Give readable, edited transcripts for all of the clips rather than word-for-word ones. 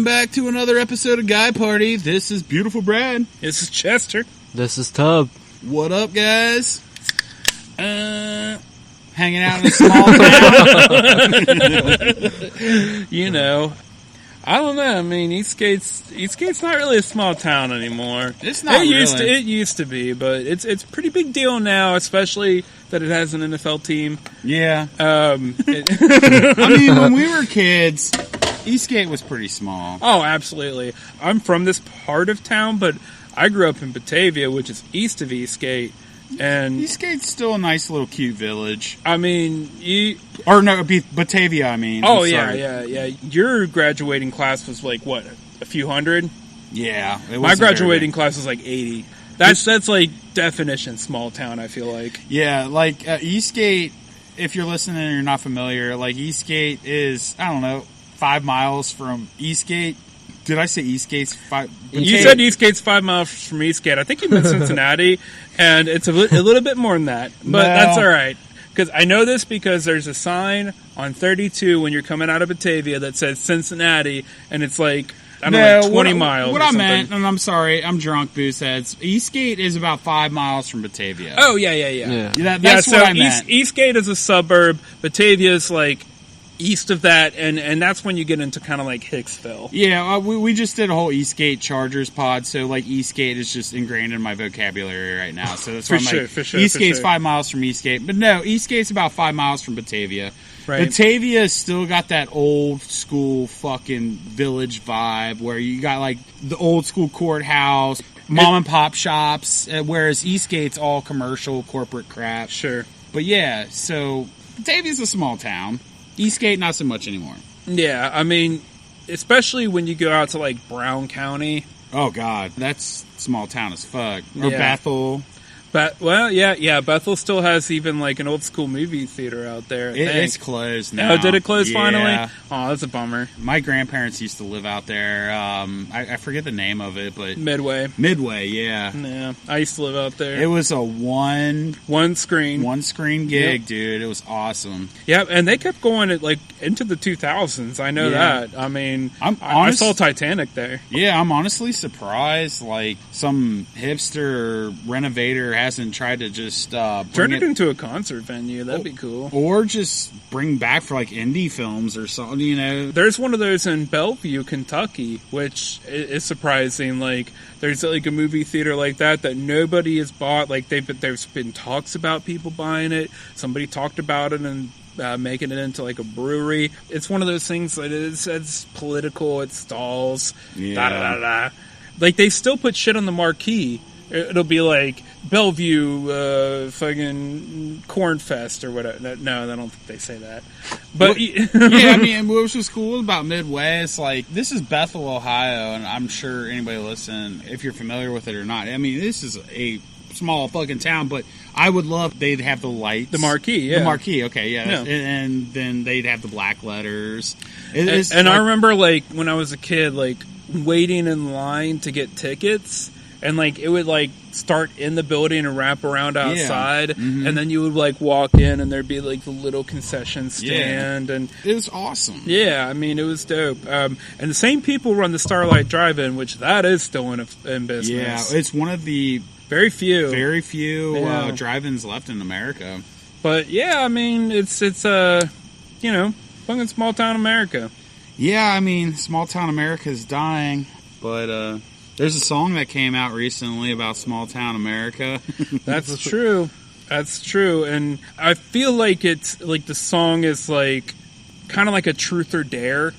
back to another episode of Guy Party. This is Beautiful Brad. This is Chester. This is Tub. What up, guys? Hanging out in a small town. You know, I don't know. I mean, Eastgate's not really a small town anymore. It's not really. It used to be, but it's a pretty big deal now, especially that it has an NFL team. Yeah. I mean, when we were kids, Eastgate was pretty small. Oh, absolutely. I'm from this part of town, but I grew up in Batavia, which is east of Eastgate. And Eastgate's still a nice little cute village. I mean, Batavia, I mean. Oh, yeah. Your graduating class was like, what, a few hundred? Yeah. My graduating class was like 80. That's like definition small town, I feel like. Yeah, like Eastgate, if you're listening and you're not familiar, like Eastgate is, I don't know, 5 miles from Eastgate. Did I say Eastgate's 5? You said Eastgate's 5 miles from Eastgate. I think you meant Cincinnati, and it's a little bit more than that. But that's all right. Because I know this because there's a sign on 32 when you're coming out of Batavia that says Cincinnati, and it's like, I don't know, 20 miles. What I meant, and I'm sorry, I'm drunk, booseheads. Eastgate is about 5 miles from Batavia. Oh, yeah. That's what I meant. Eastgate is a suburb. Batavia is like east of that, and that's when you get into kind of like Hicksville. Yeah, we just did a whole Eastgate Chargers pod, so like Eastgate is just ingrained in my vocabulary right now. So that's why I'm like, Eastgate's 5 miles from Eastgate. But no, Eastgate's about 5 miles from Batavia. Right. Batavia's still got that old school fucking village vibe where you got like the old school courthouse, mom and pop shops, whereas Eastgate's all commercial corporate crap. Sure. But yeah, so Batavia's a small town. Eastgate, not so much anymore. Yeah, I mean, especially when you go out to, like, Brown County. Oh, God. That's small town as fuck. Or Bethel. Bethel still has even, like, an old-school movie theater out there, I think. It's closed now. Oh, did it close finally? Oh, that's a bummer. My grandparents used to live out there. I forget the name of it, but... Midway, yeah. Yeah, I used to live out there. It was a one screen gig, dude. It was awesome. Yeah, and they kept going at, like, into the 2000s. I know that. I mean, I saw Titanic there. Yeah, I'm honestly surprised, like, some hipster renovator hasn't tried to just turn it into a concert venue. That'd be cool. Or just bring back for like indie films or something, you know. There's one of those in Bellevue, Kentucky, which is surprising. Like, there's like a movie theater like that nobody has bought. Like, there's been talks about people buying it. Somebody talked about it and making it into like a brewery. It's one of those things that it's political. It stalls. Yeah. Like, they still put shit on the marquee. It'll be like Bellevue, fucking Cornfest or whatever. No, I don't think they say that. But yeah, I mean, what was cool about Midway is like, this is Bethel, Ohio, and I'm sure anybody listening, if you're familiar with it or not, I mean, this is a small fucking town, but I would love they'd have the lights, the marquee, yeah, the marquee, okay, yeah. And then they'd have the black letters. And I remember like when I was a kid, like waiting in line to get tickets. And, like, it would, like, start in the building and wrap around outside. Yeah. Mm-hmm. And then you would, like, walk in and there'd be, like, the little concession stand. Yeah. And it was awesome. Yeah, I mean, it was dope. And the same people run the Starlight Drive-In, which that is still in business. Yeah, it's one of the... Very few drive-ins left in America. But, yeah, I mean, it's fucking small-town America. Yeah, I mean, small-town America is dying. But, there's a song that came out recently about small-town America. That's true. That's true. And I feel like it's, like, the song is, like, kind of like a truth or dare,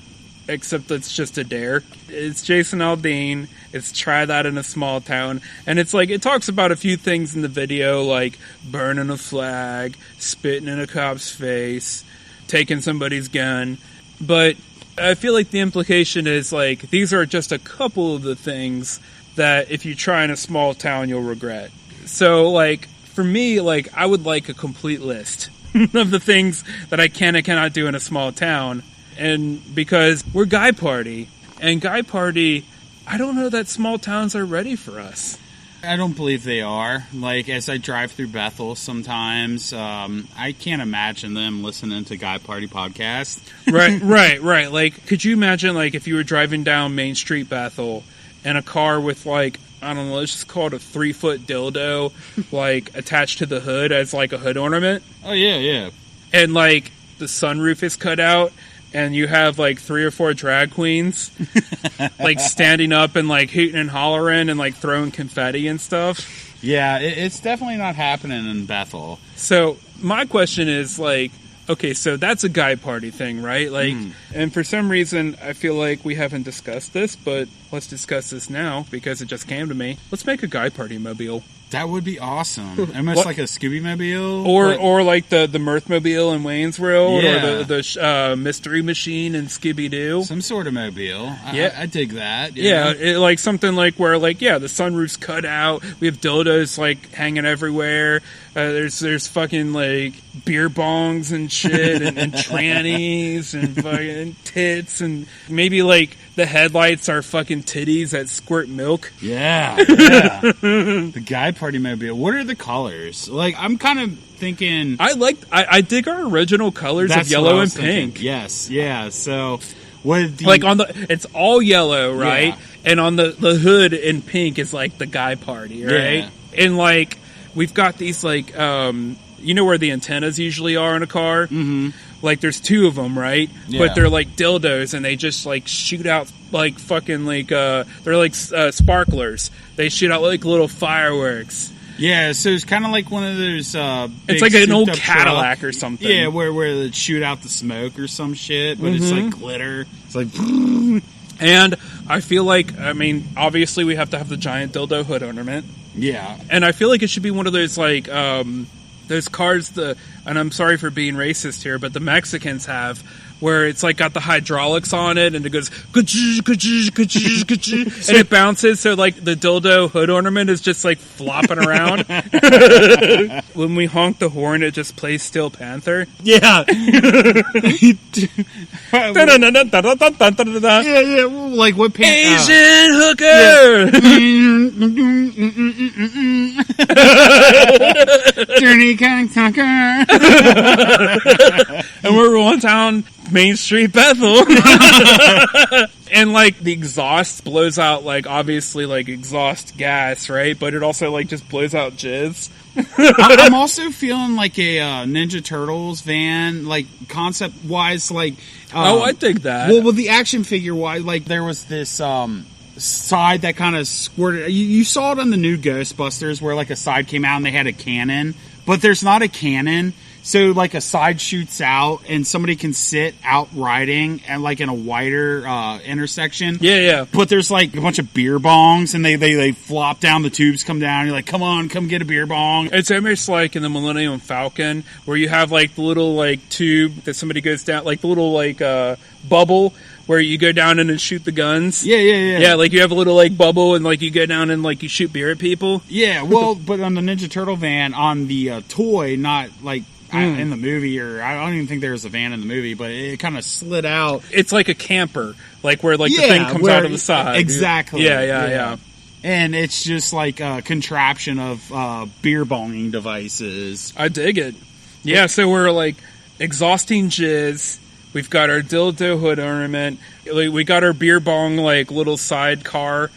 except it's just a dare. It's Jason Aldean. It's Try That in a Small Town. And it's, like, it talks about a few things in the video, like burning a flag, spitting in a cop's face, taking somebody's gun. But I feel like the implication is, like, these are just a couple of the things that if you try in a small town, you'll regret. So, like, for me, like, I would like a complete list of the things that I can and cannot do in a small town. And because we're Guy Party, and Guy Party, I don't know that small towns are ready for us. I don't believe they are. Like, as I drive through Bethel sometimes, I can't imagine them listening to Guy Party podcast. Right. Like, could you imagine, like, if you were driving down Main Street Bethel in a car with, like, I don't know, let's just call it a 3-foot dildo, like, attached to the hood as, like, a hood ornament? Oh, yeah. And, like, the sunroof is cut out, and you have, like, 3 or 4 drag queens, like, standing up and, like, hooting and hollering and, like, throwing confetti and stuff. Yeah, it's definitely not happening in Bethel. So, my question is, like, okay, so that's a Guy Party thing, right? Like, and for some reason, I feel like we haven't discussed this, but let's discuss this now, because it just came to me. Let's make a Guy Party mobile. That would be awesome. Almost like a Scooby-Mobile. Or like the Mirth-Mobile in Wayne's World, or the Mystery Machine in Scooby-Doo. Some sort of mobile. Yeah. I dig that. Like something like where, like, the sunroof's cut out, we have dildos, like, hanging everywhere, there's fucking, like, beer bongs and shit, and trannies, and fucking tits, and maybe, like, the headlights are fucking titties that squirt milk. Yeah. The Guy Party mobile. What are the colors? Like, I'm kind of thinking... I dig our original colors of yellow and pink. Thinking. Yes, yeah. So, what like, it's all yellow, right? Yeah. And on the hood in pink is, like, the Guy Party, right? Yeah. And, like, we've got these, like, you know where the antennas usually are in a car? Mm-hmm. Like, there's 2 of them, right? Yeah. But they're, like, dildos, and they just, like, shoot out, like, fucking, like, they're, like, sparklers. They shoot out, like, little fireworks. Yeah, so it's kind of like one of those, it's like an old Cadillac or something. Yeah, where they shoot out the smoke or some shit, but it's, like, glitter. It's like... And I feel like, I mean, obviously we have to have the giant dildo hood ornament. Yeah. And I feel like it should be one of those, like, those cars, and I'm sorry for being racist here, but the Mexicans have, where it's like got the hydraulics on it, and it goes, and it bounces, so like the dildo hood ornament is just like flopping around. When we honk the horn, it just plays Steel Panther. Yeah. Yeah, like what Asian hooker! Journey Cocktucker. And we're rolling down Main Street Bethel. And like the exhaust blows out, like, obviously, like, exhaust gas, right? But it also, like, just blows out jizz. I'm also feeling like a Ninja Turtles van, like, concept wise, like I dig that. Well, the action figure wise, like, there was this side that kind of squirted. You saw it on the new Ghostbusters where, like, a side came out and they had a cannon, but there's not a cannon. So, like, a side shoots out, and somebody can sit out riding and, like, in a wider intersection. Yeah. But there's, like, a bunch of beer bongs, and they flop down, the tubes come down, and you're like, come on, come get a beer bong. It's almost like in the Millennium Falcon, where you have, like, the little, like, tube that somebody goes down, like, the little, like, bubble, where you go down and shoot the guns. Yeah. Yeah, like, you have a little, like, bubble, and, like, you go down and, like, you shoot beer at people. Yeah, well, but on the Ninja Turtle van, on the toy, not, like... in the movie, or I don't even think there was a van in the movie, but it kind of slid out. It's like a camper, like where like the thing comes out of the side. Exactly. Yeah. And it's just like a contraption of beer bonging devices. I dig it. Yeah, so we're like exhausting jizz. We've got our dildo hood ornament. Like, we got our beer bong, like, little sidecar.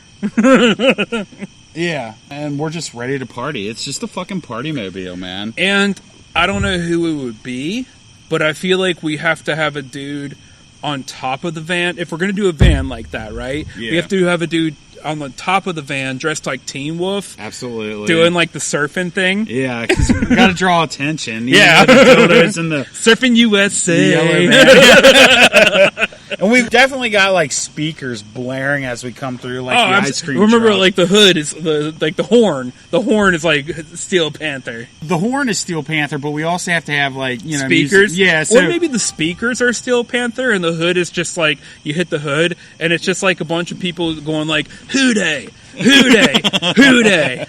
Yeah, and we're just ready to party. It's just a fucking party mobile, man. And I don't know who it would be, but I feel like we have to have a dude on top of the van. If we're going to do a van like that, right? Yeah. We have to have a dude on the top of the van dressed like Teen Wolf. Absolutely. Doing like the surfing thing. Yeah, because we got to draw attention. Yeah. The Surfing USA. Yellow man. And we've definitely got like speakers blaring as we come through, like the ice cream remember, truck. like the hood is the horn. The horn is like Steel Panther. The horn is Steel Panther, but we also have to have like speakers. Music. Yeah, or maybe the speakers are Steel Panther, and the hood is just like you hit the hood, and it's just like a bunch of people going like hoo-day, hoo-day, hoo-day.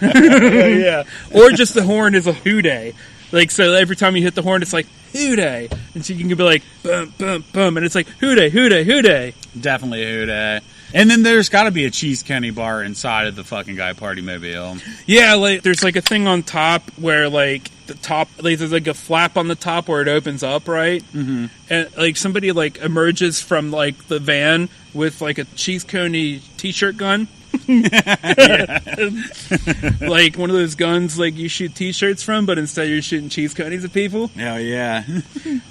Yeah. Or just the horn is a hoo-day. Like, so every time you hit the horn, it's like, hooday. And so you can be like, bum, bum, bum. And it's like, hooday, hooday, hooday. Definitely hooday. And then there's got to be a cheese coney bar inside of the fucking Guy Party Mobile. Yeah, like, there's like a thing on top where, like, the top, like, there's like a flap on the top where it opens up, right? Mm-hmm. And, like, somebody, like, emerges from, like, the van with, like, a cheese coney t-shirt gun. Like one of those guns like you shoot t-shirts from, but instead you're shooting cheese conies at people. Hell yeah.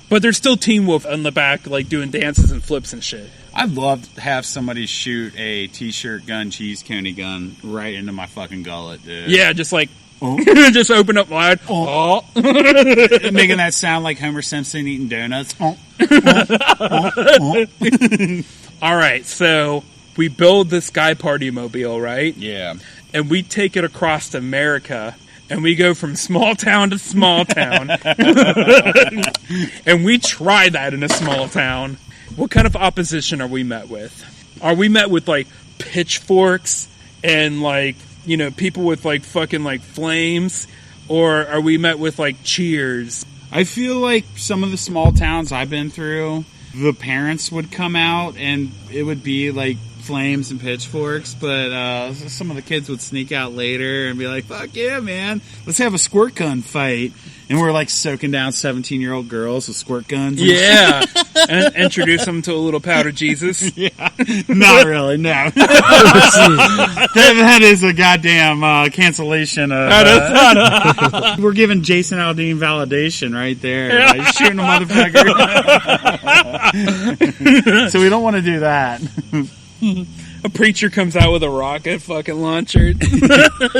But there's still Teen Wolf on the back, like doing dances and flips and shit. I'd love to have somebody shoot a t-shirt gun, cheese coney gun right into my fucking gullet, dude. Yeah, just like just open up wide. Making that sound like Homer Simpson eating donuts. All right, so we build this Guy Party Mobile, right? Yeah. And we take it across America, and we go from small town to small town. And we try that in a small town. What kind of opposition are we met with? Are we met with, like, pitchforks and, like, you know, people with, like, fucking, like, flames? Or are we met with, like, cheers? I feel like some of the small towns I've been through, the parents would come out and it would be, like, flames and pitchforks, but some of the kids would sneak out later and be like, fuck yeah, man, let's have a squirt gun fight. And we're like soaking down 17-year-old girls with squirt guns. Yeah. And introduce them to a little powder Jesus. Yeah. Not really, no. that is a goddamn cancellation of... we're giving Jason Aldean validation right there. Yeah. Like, shooting a motherfucker. So we don't want to do that. A preacher comes out with a rocket fucking launcher,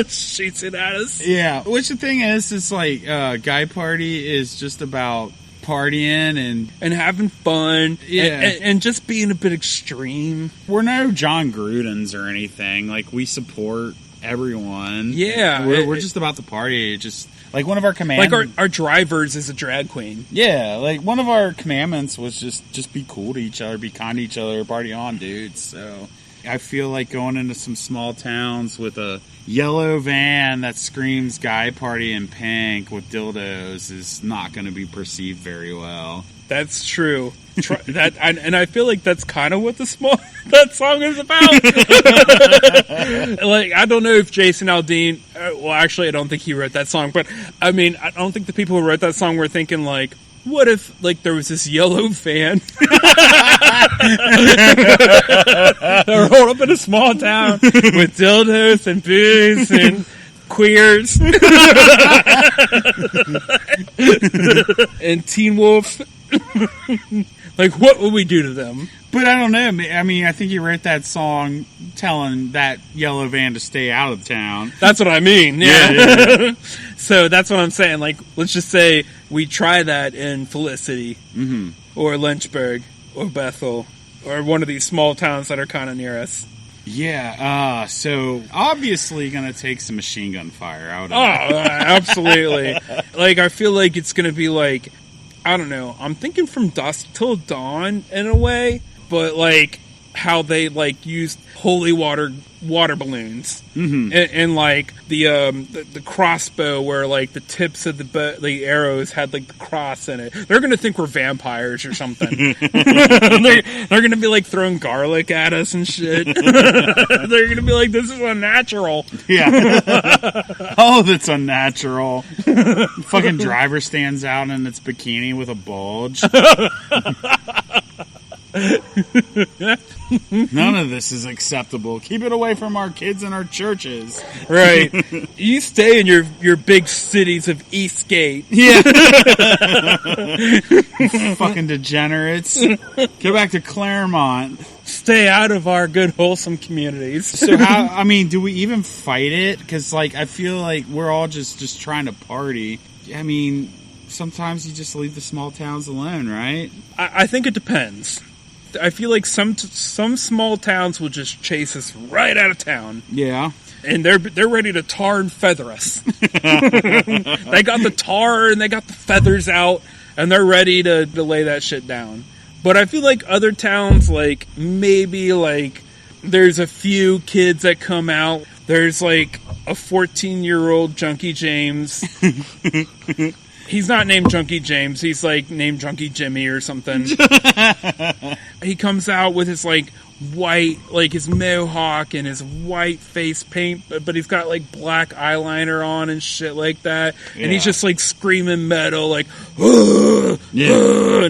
shoots it at us. Yeah, which the thing is, it's like Guy Party is just about partying and having fun, yeah, and just being a bit extreme. We're no John Grudens or anything. Like, we support everyone. Yeah, we're just about the party. Just like one of our commandments, like our drivers is a drag queen. Yeah, like one of our commandments was just be cool to each other, be kind to each other, party on, dudes. So I feel like going into some small towns with a yellow van that screams Guy Party in pink with dildos is not going to be perceived very well. That's true. And I feel like that's kind of what that song is about. Like, I don't know if Jason Aldean, well, actually, I don't think he wrote that song, but I mean, I don't think the people who wrote that song were thinking like, what if, like, there was this yellow van that rolled up in a small town with dildos and booze and queers and Teen Wolf? Like, what would we do to them? But I don't know. I mean, I think he wrote that song telling that yellow van to stay out of town. That's what I mean. Yeah. So that's what I'm saying. Like, let's just say we try that in Felicity, or Lynchburg, or Bethel, or one of these small towns that are kind of near us. Yeah. So obviously going to take some machine gun fire out. Absolutely. Like, I feel like it's going to be like, I don't know, I'm thinking from dusk till dawn in a way, but like how they like used holy water balloons, and like the crossbow where like the tips of the arrows had like the cross in it. They're gonna think we're vampires or something. They're gonna be like throwing garlic at us and shit. They're gonna be like, this is unnatural. Yeah. Oh, that's unnatural. Fucking driver stands out in its bikini with a bulge. None of this is acceptable. Keep it away from our kids and our churches. Right. You stay in your big cities of Eastgate. Yeah. Fucking degenerates. Go back to Claremont. Stay out of our good, wholesome communities. So how, I mean, do we even fight it? Because, like, I feel like we're all just trying to party. I mean, sometimes you just leave the small towns alone, right? I think it depends. I feel like some small towns will just chase us right out of town. Yeah. And they're ready to tar and feather us. They got the tar and they got the feathers out, and they're ready to lay that shit down. But I feel like other towns, like, maybe, like, there's a few kids that come out. There's, like, a 14-year-old Junkie James. He's not named Junkie James. He's like named Junkie Jimmy or something. He comes out with his like white, like his mohawk and his white face paint, but he's got like black eyeliner on and shit like that. Yeah. And he's just like screaming metal, like, and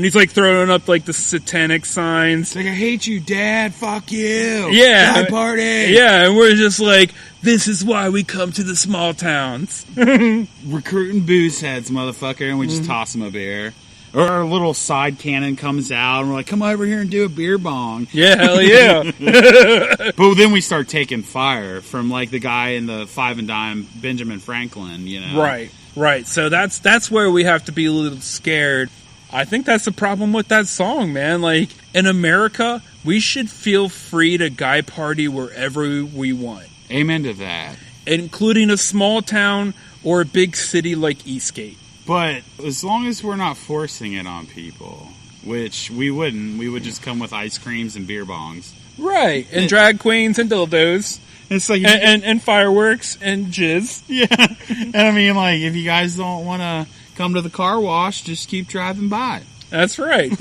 he's like throwing up like the satanic signs. It's like, I hate you, Dad. Fuck you. Yeah. Die party. Yeah. And we're just like, this is why we come to the small towns. Recruiting booze heads, motherfucker, and we just toss them a beer. Or our little side cannon comes out, and we're like, come over here and do a beer bong. Yeah, hell yeah. But then we start taking fire from, like, the guy in the Five and Dime, Benjamin Franklin, you know? Right. So that's where we have to be a little scared. I think that's the problem with that song, man. Like, in America, we should feel free to guy party wherever we want. Amen to that. Including a small town or a big city like Eastgate. But as long as we're not forcing it on people, which we wouldn't, we would just come with ice creams and beer bongs. Right, and drag queens and dildos. It's like and fireworks and jizz. Yeah, and I mean, like, if you guys don't want to come to the car wash, just keep driving by. That's right.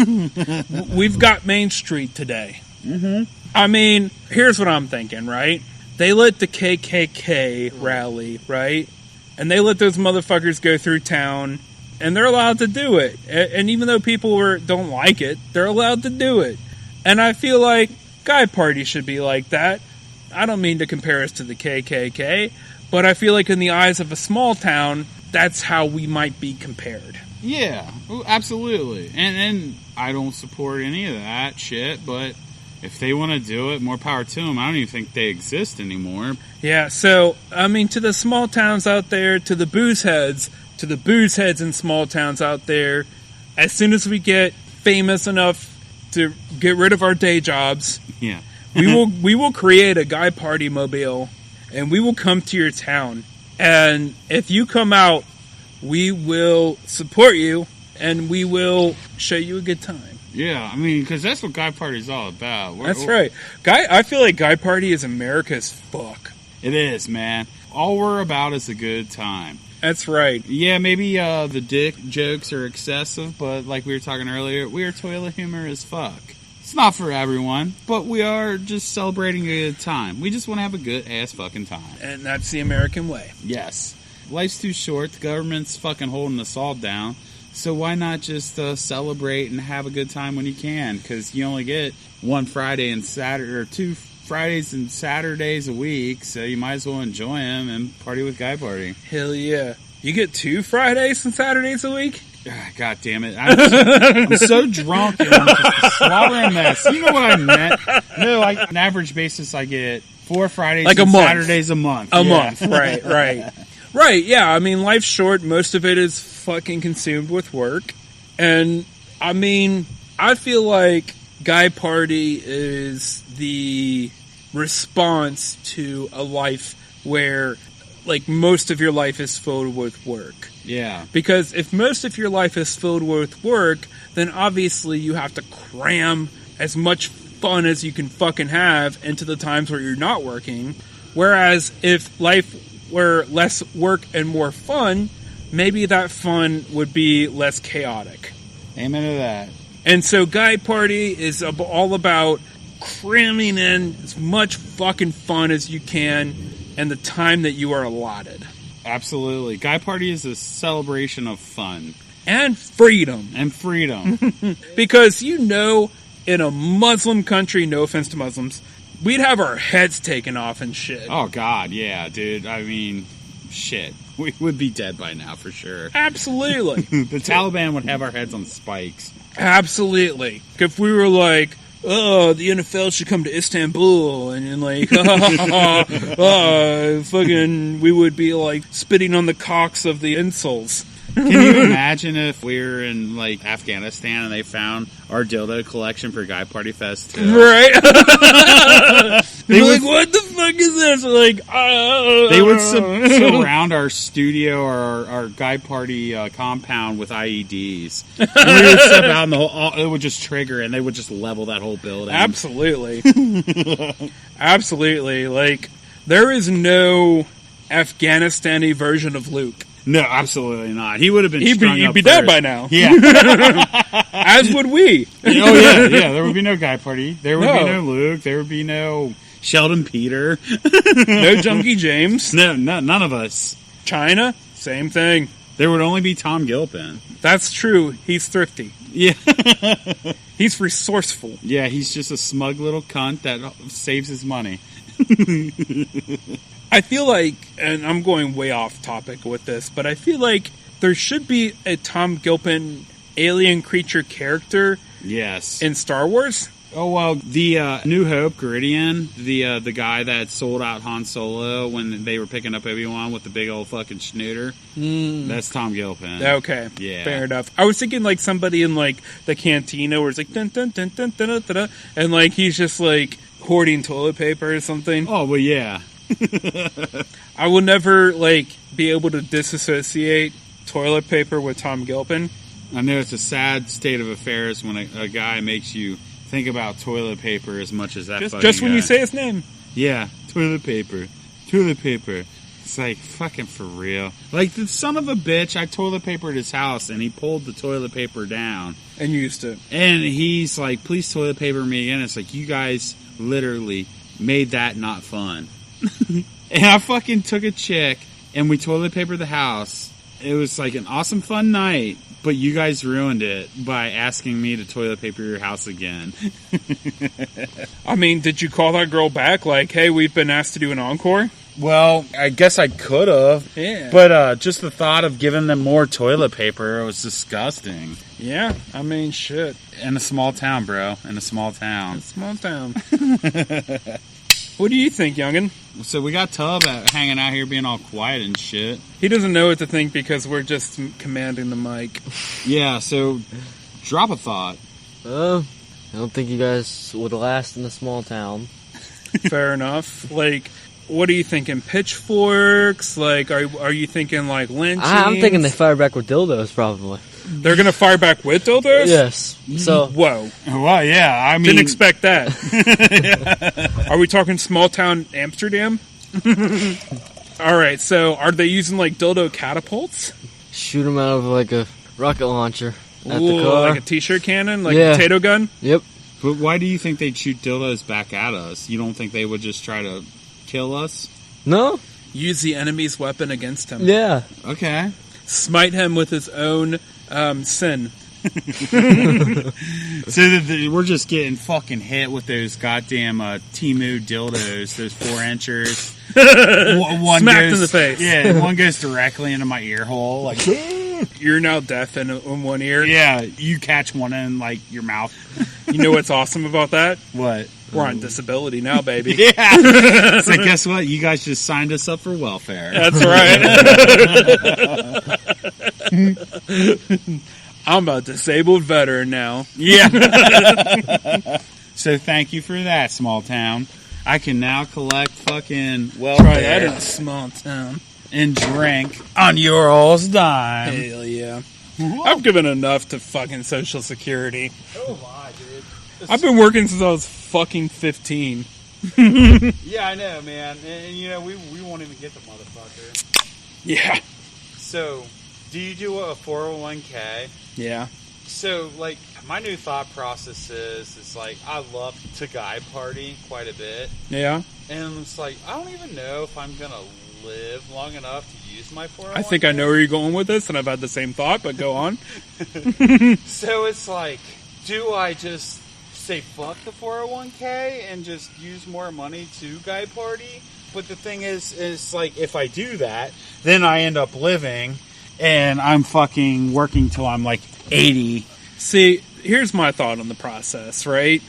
We've got Main Street today. Mm-hmm. I mean, here's what I'm thinking, right? They let the KKK rally, right? And they let those motherfuckers go through town, and they're allowed to do it. And even though people don't like it, they're allowed to do it. And I feel like guy party should be like that. I don't mean to compare us to the KKK, but I feel like in the eyes of a small town, that's how we might be compared. Yeah, absolutely. And I don't support any of that shit, but if they want to do it, more power to them. I don't even think they exist anymore. Yeah, so, I mean, to the small towns out there, to the booze heads in small towns out there, as soon as we get famous enough to get rid of our day jobs, yeah, we will create a guy party mobile, and we will come to your town. And if you come out, we will support you, and we will show you a good time. Yeah, I mean, because that's what Guy Party is all about. That's right. I feel like Guy Party is America's fuck. It is, man. All we're about is a good time. That's right. Yeah, maybe the dick jokes are excessive, but like we were talking earlier, we are toilet humor as fuck. It's not for everyone, but we are just celebrating a good time. We just want to have a good ass fucking time. And that's the American way. Yes. Life's too short. The government's fucking holding us all down. So why not just celebrate and have a good time when you can? Because you only get one Friday and Saturday, or 2 Fridays and Saturdays a week, so you might as well enjoy them and party with Guy Party. Hell yeah. You get 2 Fridays and Saturdays a week? God damn it. I'm so drunk and I'm just a slobbering mess. You know what I meant? No, on an average basis, I get 4 Fridays like and Saturdays a month. A month, right. Right, yeah, I mean, life's short. Most of it is fucking consumed with work. And, I mean, I feel like Guy Party is the response to a life where, like, most of your life is filled with work. Yeah. Because if most of your life is filled with work, then obviously you have to cram as much fun as you can fucking have into the times where you're not working. Whereas if life were less work and more fun, maybe that fun would be less chaotic. Amen to that. And so Guy Party is all about cramming in as much fucking fun as you can and the time that you are allotted. Absolutely. Guy Party is a celebration of fun. And freedom. Because, you know, in a Muslim country, no offense to Muslims, we'd have our heads taken off and shit. Oh, God, yeah, dude. I mean, shit. We would be dead by now, for sure. Absolutely. The Taliban would have our heads on spikes. Absolutely. If we were like, oh, the NFL should come to Istanbul, and like, fucking, we would be like spitting on the cocks of the insoles. Can you imagine if we were in, like, Afghanistan and they found our dildo collection for Guy Party Fest 2? Right? They're like, what the fuck is this? Like, They would surround our studio or our Guy Party compound with IEDs. And we would step out and it would just trigger and they would just level that whole building. Absolutely. Absolutely. Like, there is no Afghanistan-y version of Luke. No, absolutely not. He would have been. He'd be dead by now. Yeah, as would we. Oh yeah. There would be no guy party. There would be no Luke. There would be no Sheldon Peter. No Junkie James. No, none of us. China, same thing. There would only be Tom Gilpin. That's true. He's thrifty. Yeah. He's resourceful. Yeah, he's just a smug little cunt that saves his money. I feel like, and I'm going way off topic with this, but I feel like there should be a Tom Gilpin alien creature character. Yes. In Star Wars. Oh, well, the New Hope Geridian, the guy that sold out Han Solo when they were picking up Obi-Wan with the big old fucking schnooter, that's Tom Gilpin. Okay, yeah, fair enough. I was thinking like somebody in like the cantina where it's like dun dun dun dun dun dun, dun, and like he's just like hoarding toilet paper or something. Oh, well, yeah. I will never like be able to disassociate toilet paper with Tom Gilpin. I know it's a sad state of affairs when a guy makes you think about toilet paper as much as that just when guy. You say his name. Yeah, toilet paper. It's like, fucking for real. Like, the son of a bitch, I toilet papered his house, and he pulled the toilet paper down. And used it. And he's like, please toilet paper me again. It's like, you guys literally made that not fun. And I fucking took a chick, and we toilet papered the house. It was like an awesome fun night. But you guys ruined it by asking me to toilet paper your house again. I mean, did you call that girl back like, hey, we've been asked to do an encore? Well, I guess I could have. Yeah. But just the thought of giving them more toilet paper was disgusting. Yeah, I mean, shit. In a small town, bro. In a small town. A small town. What do you think, youngin'? So we got Tub hanging out here being all quiet and shit. He doesn't know what to think because we're just commanding the mic. Yeah, so drop a thought. I don't think you guys would last in a small town. Fair enough. Like, what are you thinking? Pitchforks? Like, are you thinking like lynchings? I'm thinking they fire back with dildos, probably. They're gonna fire back with dildos? Yes. So. Whoa. Well, yeah. I mean, didn't expect that. Are we talking small town Amsterdam? All right. So, are they using like dildo catapults? Shoot them out of like a rocket launcher at the car, like a t-shirt cannon, like a potato gun. Yep. But why do you think they'd shoot dildos back at us? You don't think they would just try to kill us? No. Use the enemy's weapon against him. Yeah. Okay. Smite him with his own sin. So we're just getting fucking hit with those goddamn Temu dildos, those 4-inchers. One smacked goes, in the face. Yeah, one goes directly into my ear hole. Like, you're now deaf in one ear. Yeah, you catch one in like your mouth. You know what's awesome about that? What? We're on disability now, baby. Yeah. So guess what? You guys just signed us up for welfare. That's right. I'm a disabled veteran now. Yeah. So thank you for that, small town. I can now collect fucking welfare. Try that in a small town. And drink on your all's dime. Hell yeah. I've given enough to fucking Social Security. Oh my, dude. I've been working since I was fucking 15. Yeah, I know, man. And you know, we won't even get the motherfucker. Yeah. So, do you do a 401k? Yeah. So, like, my new thought process is like, I love to guy party quite a bit. Yeah. And it's like, I don't even know if I'm going to live long enough to use my 401k. I think I know where you're going with this, and I've had the same thought, but go on. So it's like, do I just say fuck the 401k and just use more money to guy party? But the thing is like, if I do that, then I end up living and I'm fucking working till I'm like 80. See, here's my thought on the process, right?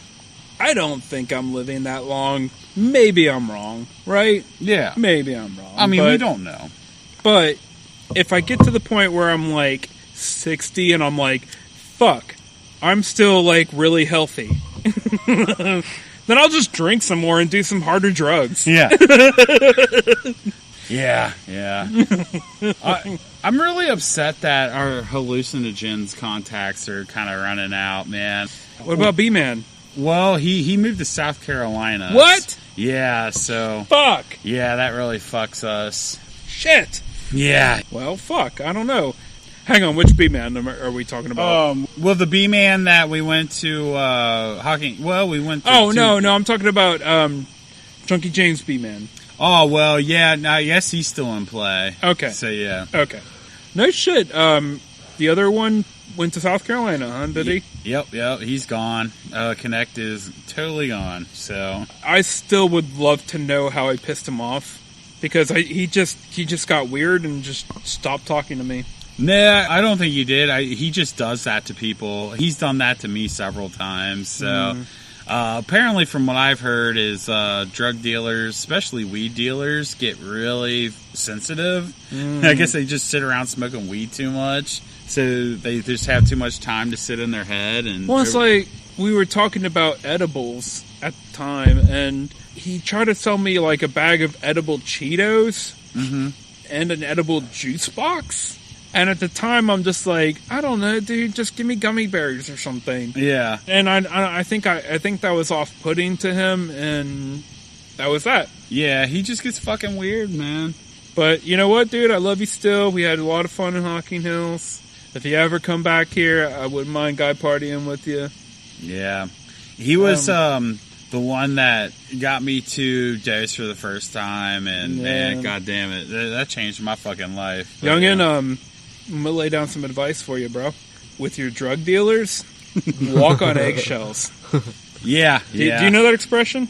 I don't think I'm living that long. Maybe I'm wrong, right? Yeah. Maybe I'm wrong. I mean, we don't know. But if I get to the point where I'm like 60 and I'm like, fuck, I'm still like really healthy, then I'll just drink some more and do some harder drugs. Yeah. Yeah. I'm really upset that our hallucinogens contacts are kind of running out, man. What about B-Man? Well, he moved to South Carolina. What? Yeah, so... Fuck. Yeah, that really fucks us. Shit. Yeah. Well, fuck. I don't know. Hang on, which B-Man are we talking about? Well, the B-Man that we went to Hocking. Well, we went to... No, I'm talking about Junkie James B-Man. Oh, well, yeah, no, I guess he's still in play. Okay. So, yeah. Okay. No shit. The other one went to South Carolina, huh? Did he? Yep, he's gone. Connect is totally gone, so... I still would love to know how I pissed him off, because he just got weird and just stopped talking to me. Nah, I don't think you did. He just does that to people. He's done that to me several times. So, apparently, from what I've heard, is drug dealers, especially weed dealers, get really sensitive. I guess they just sit around smoking weed too much, so they just have too much time to sit in their head. And well, it's like we were talking about edibles at the time, and he tried to sell me like a bag of edible Cheetos and an edible juice box. And at the time, I'm just like, I don't know, dude, just give me gummy bears or something. Yeah. And I think that was off-putting to him, and that was that. Yeah, he just gets fucking weird, man. But you know what, dude? I love you still. We had a lot of fun in Hocking Hills. If you ever come back here, I wouldn't mind guy partying with you. Yeah. He was the one that got me to dose for the first time, and man, god damn it, that changed my fucking life. But, Youngin', I'm going to lay down some advice for you, bro. With your drug dealers, walk on eggshells. Yeah. Do you know that expression?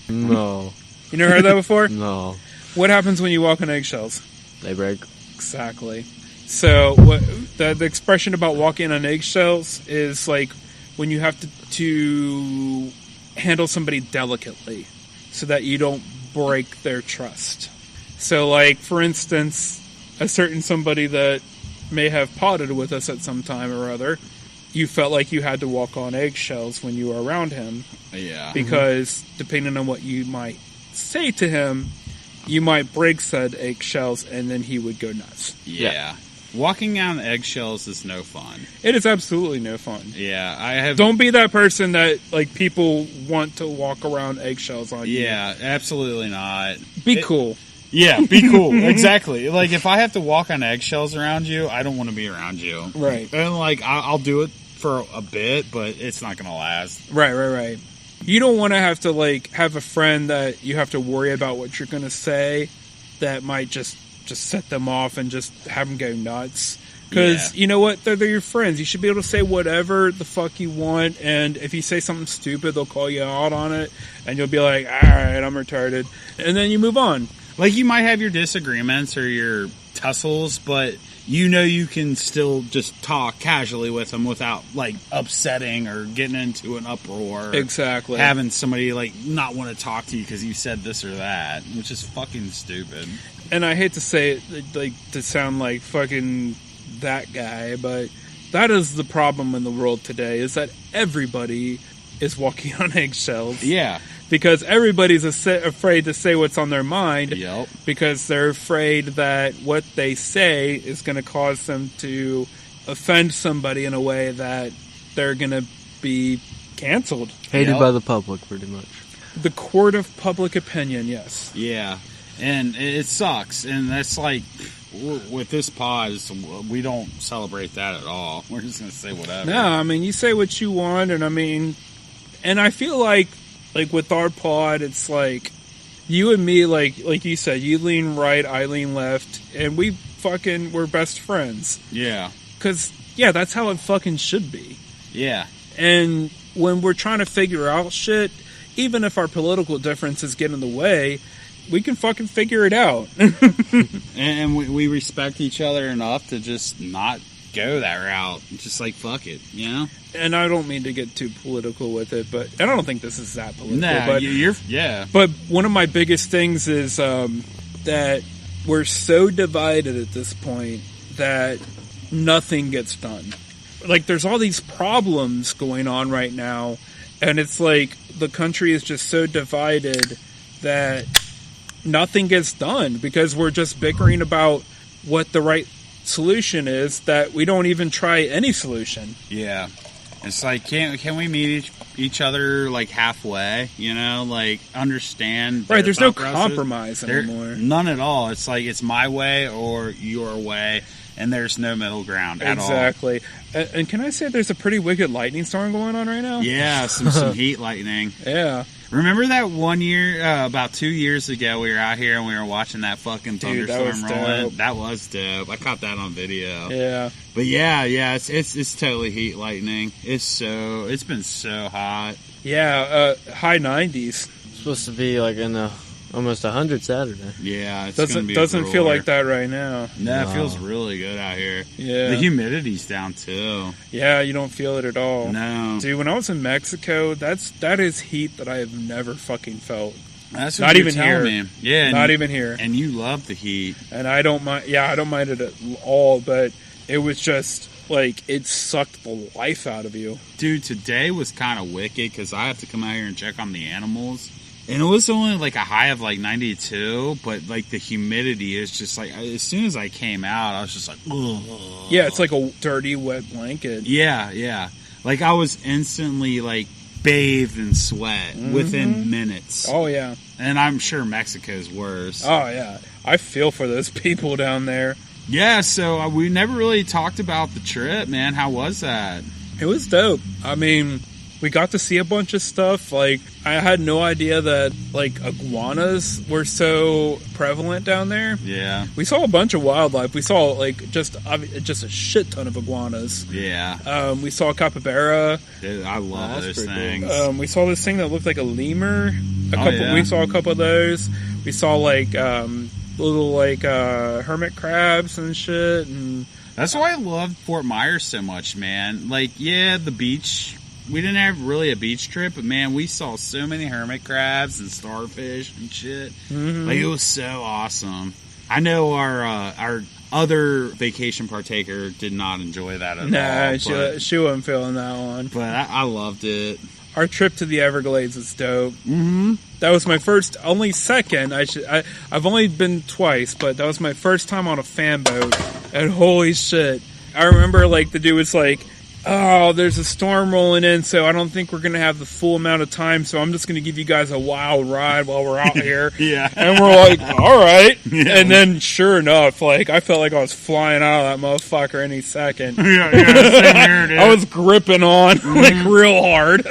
No. You never heard that before? No. What happens when you walk on eggshells? They break. Exactly. So the expression about walking on eggshells is like when you have to handle somebody delicately so that you don't break their trust. So, like, for instance, a certain somebody that may have potted with us at some time or other, you felt like you had to walk on eggshells when you were around him. Yeah. Because depending on what you might say to him, you might break said eggshells and then he would go nuts. Yeah. Walking on eggshells is no fun. It is absolutely no fun. Yeah, Don't be that person that, like, people want to walk around eggshells on you. Yeah, absolutely not. Be cool. Yeah, be cool. Exactly. Like, if I have to walk on eggshells around you, I don't want to be around you. Right. And, like, I'll do it for a bit, but it's not going to last. Right. You don't want to have to, like, have a friend that you have to worry about what you're going to say that might just set them off and just have them go nuts. Because, you know what? They're your friends. You should be able to say whatever the fuck you want, and if you say something stupid, they'll call you out on it, and you'll be like, alright, I'm retarded. And then you move on. Like, you might have your disagreements or your tussles, but you know you can still just talk casually with them without, like, upsetting or getting into an uproar. Exactly. Having somebody, like, not want to talk to you because you said this or that, which is fucking stupid. And I hate to say it, like, to sound like fucking that guy, but that is the problem in the world today, is that everybody is walking on eggshells. Yeah. Because everybody's afraid to say what's on their mind. Yep. Because they're afraid that what they say is going to cause them to offend somebody in a way that they're going to be canceled. Hated by the public, pretty much. The court of public opinion, yes. Yeah. And it sucks. And that's like, with this pod, we don't celebrate that at all. We're just going to say whatever. No, I mean, you say what you want, and I mean, and I feel like with our pod, it's like you and me, like you said, you lean right, I lean left, and we're best friends. Yeah. Because, yeah, that's how it fucking should be. Yeah. And when we're trying to figure out shit, even if our political differences get in the way, we can fucking figure it out. And we respect each other enough to just not go that route. Just like, fuck it, you know? And I don't mean to get too political with it, but I don't think this is that political. Nah, but yeah. But one of my biggest things is that we're so divided at this point that nothing gets done. Like, there's all these problems going on right now, and it's like the country is just so divided that nothing gets done because we're just bickering about what the right solution is, that we don't even try any solution. Yeah. It's like, can we meet each other like halfway? You know, like understand. Right. There's no compromise anymore. None at all. It's like it's my way or your way, and there's no middle ground at all. Exactly. And can I say there's a pretty wicked lightning storm going on right now? Yeah, some heat lightning. Yeah. Remember that one year, about 2 years ago, we were out here and we were watching that fucking thunderstorm rolling? That was dope. I caught that on video. Yeah. But yeah, it's totally heat lightning. It's been so hot. Yeah, high 90s. It's supposed to be like in the almost 100 Saturday. Yeah, it's doesn't feel like that right now. No, it feels really good out here. Yeah, the humidity's down too. Yeah, you don't feel it at all. No, dude. When I was in Mexico, that is heat that I have never fucking felt. That's what not even here. Me. Yeah, not even here. And you love the heat, and I don't mind. Yeah, I don't mind it at all. But it was just like it sucked the life out of you, dude. Today was kind of wicked because I have to come out here and check on the animals. And it was only like a high of like 92, but like the humidity is just like, as soon as I came out, I was just like, ugh. Yeah, it's like a dirty, wet blanket. Yeah. Like I was instantly like bathed in sweat within minutes. Oh, yeah. And I'm sure Mexico's worse. Oh, yeah. I feel for those people down there. Yeah, so we never really talked about the trip, man. How was that? It was dope. I mean, we got to see a bunch of stuff. Like, I had no idea that, like, iguanas were so prevalent down there. Yeah. We saw a bunch of wildlife. We saw, like, just a shit ton of iguanas. Yeah. We saw a capybara. Dude, I love those things. Cool. We saw this thing that looked like a lemur. We saw a couple of those. We saw, like, little, like, hermit crabs and shit. And that's why I loved Fort Myers so much, man. Like, yeah, the beach. We didn't have really a beach trip, but man, we saw so many hermit crabs and starfish and shit. Mm-hmm. Like, it was so awesome. I know our other vacation partaker did not enjoy that at all. Nah, she wasn't feeling that one. But I loved it. Our trip to the Everglades was dope. Mm-hmm. That was my second. I've only been twice, but that was my first time on a fan boat. And holy shit. I remember, like, the dude was like, oh, there's a storm rolling in, so I don't think we're going to have the full amount of time, so I'm just going to give you guys a wild ride while we're out here. Yeah. And we're like, all right. Yeah. And then, sure enough, like, I felt like I was flying out of that motherfucker any second. Yeah, same here, dude. I was gripping on, like, real hard.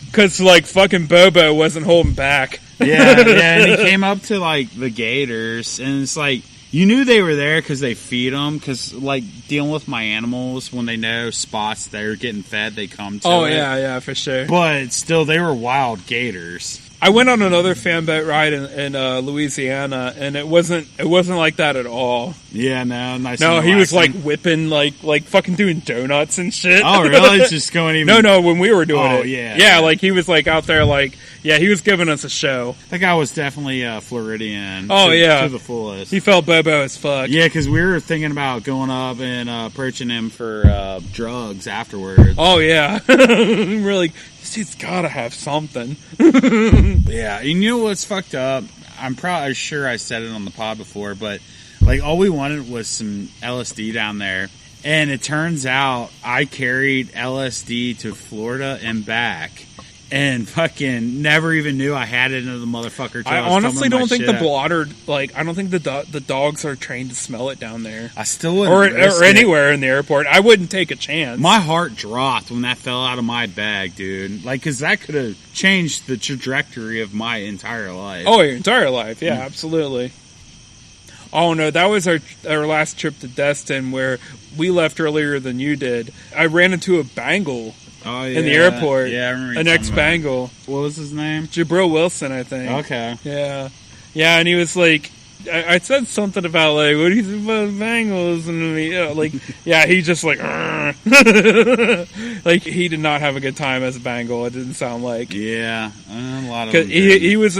Because, like, fucking Bobo wasn't holding back. Yeah, and he came up to, like, the gators, and it's like, you knew they were there because they feed them. Because, like, dealing with my animals, when they know spots they're getting fed, they come to it. Oh, yeah, for sure. But still, they were wild gators. I went on another fan boat ride in Louisiana, and it wasn't like that at all. Yeah, no, nice. No, he was like whipping, like fucking doing donuts and shit. Oh, really? It's just going even. No, when we were doing it. Oh, yeah. Yeah, like he was like out there, like he was giving us a show. That guy was definitely Floridian. Oh, to the fullest. He felt Bobo as fuck. Yeah, because we were thinking about going up and approaching him for drugs afterwards. Oh yeah, we're like, this dude's gotta have something. Yeah, and you know what's fucked up? I'm probably sure I said it on the pod before, but like all we wanted was some LSD down there, and it turns out I carried LSD to Florida and back, and fucking never even knew I had it in the motherfucker. I honestly don't think the blotter, like, I don't think the dogs are trained to smell it down there. I still wouldn't or anywhere in the airport. I wouldn't take a chance. My heart dropped when that fell out of my bag, dude. Like, because that could have changed the trajectory of my entire life. Oh, your entire life. Yeah, absolutely. Oh, no, that was our last trip to Destin, where we left earlier than you did. I ran into a Bengal. Oh, yeah. In the airport. Yeah, I remember. An ex-Bengal. What was his name? Jabril Wilson, I think. Okay. Yeah. Yeah, and he was like, I said something about, like, what do you think about Bengals? And, he just, like, like, he did not have a good time as a Bengal, it didn't sound like. Yeah, a lot of them. He was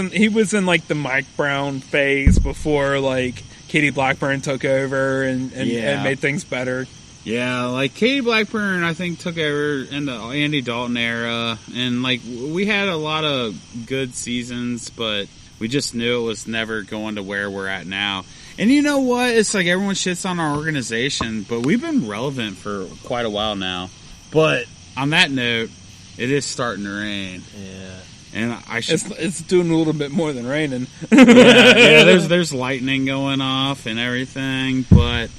in, like, the Mike Brown phase before, like, Katie Blackburn took over and made things better. Yeah, like Katie Blackburn, I think, took over in the Andy Dalton era, and like we had a lot of good seasons, but we just knew it was never going to where we're at now. And you know what? It's like everyone shits on our organization, but we've been relevant for quite a while now. But on that note, it is starting to rain. Yeah. And I should. It's doing a little bit more than raining. yeah, there's lightning going off and everything, but.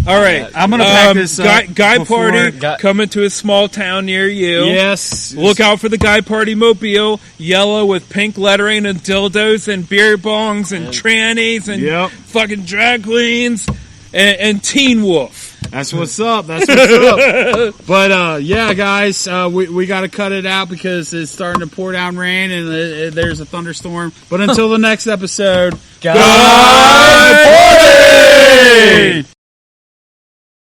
All right, I'm gonna pack this up. Guy party coming to a small town near you. Yes. Look out for the Guy Party mobile, yellow with pink lettering and dildos and beer bongs and trannies and fucking drag queens and Teen Wolf. That's what's up. That's what's up. But yeah, guys, we got to cut it out because it's starting to pour down rain and there's a thunderstorm. But until the next episode, Guy Party!